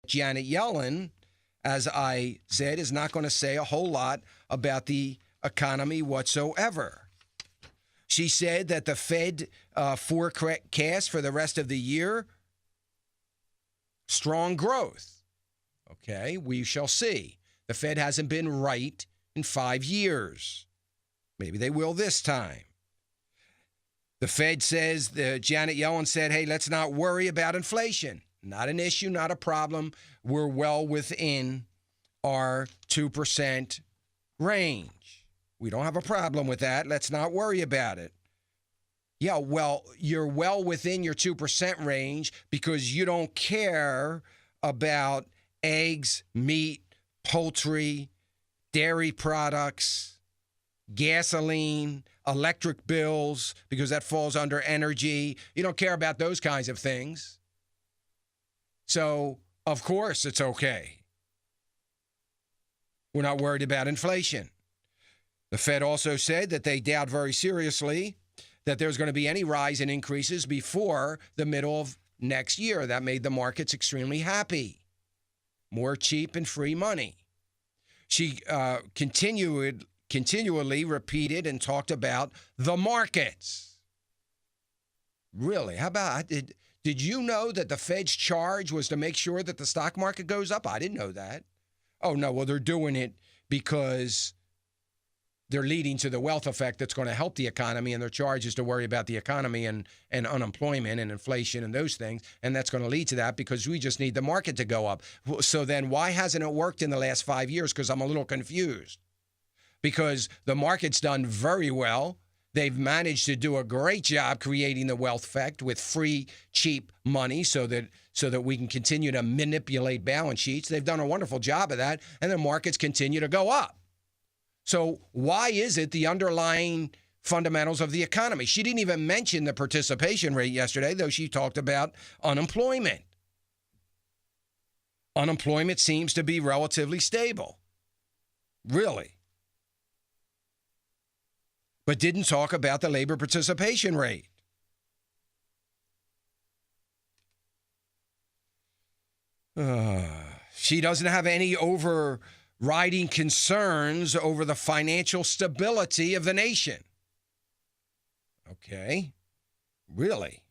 Janet Yellen, as I said, is not going to say a whole lot about the economy whatsoever. She said that the Fed forecast for the rest of the year, strong growth. Okay, we shall see. The Fed hasn't been right in 5 years. Maybe they will this time. The Fed says, Janet Yellen said, hey, let's not worry about inflation. Not an issue, not a problem. We're well within our 2% range. We don't have a problem with that. Let's not worry about it. Yeah, well, you're well within your 2% range because you don't care about eggs, meat, poultry, dairy products, gasoline, electric bills, because that falls under energy. You don't care about those kinds of things. So, of course, it's okay. We're not worried about inflation. The Fed also said that they doubt very seriously that there's going to be any rise in increases before the middle of next year. That made the markets extremely happy. More cheap and free money. She continually repeated and talked about the markets. Really? How about, did you know that the Fed's charge was to make sure that the stock market goes up? I didn't know that. Oh, no, well, they're doing it because they're leading to the wealth effect that's going to help the economy, and their charge is to worry about the economy and unemployment and inflation and those things, and that's going to lead to that because we just need the market to go up. So then why hasn't it worked in the last 5 years? Because I'm a little confused. Because the market's done very well. They've managed to do a great job creating the wealth effect with free, cheap money so that we can continue to manipulate balance sheets. They've done a wonderful job of that, and the markets continue to go up. So why is it the underlying fundamentals of the economy? She didn't even mention the participation rate yesterday, though she talked about unemployment. Unemployment seems to be relatively stable. Really. But didn't talk about the labor participation rate. She doesn't have any overriding concerns over the financial stability of the nation. Okay. Really?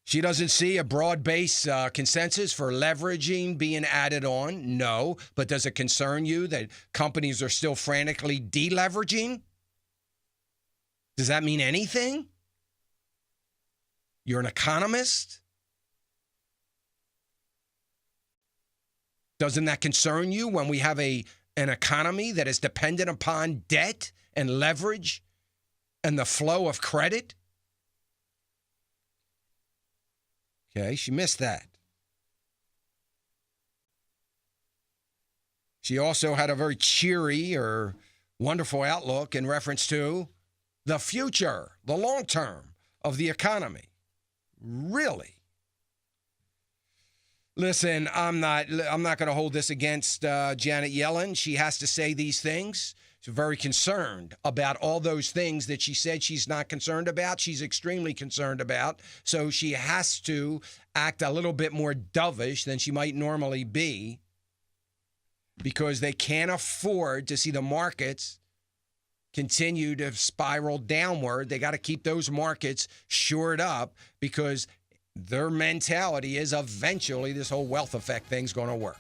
She doesn't see a broad-based consensus for leveraging being added on? No. But does it concern you that companies are still frantically deleveraging? Does that mean anything? You're an economist? Doesn't that concern you when we have an economy that is dependent upon debt and leverage and the flow of credit? Okay, she missed that. She also had a very cheery or wonderful outlook in reference to the future, the long term of the economy. Really? Listen, I'm not going to hold this against Janet Yellen. She has to say these things. She's very concerned about all those things that she said she's not concerned about. She's extremely concerned about. So she has to act a little bit more dovish than she might normally be because they can't afford to see the markets continue to spiral downward. They got to keep those markets shored up because their mentality is eventually this whole wealth effect thing's going to work.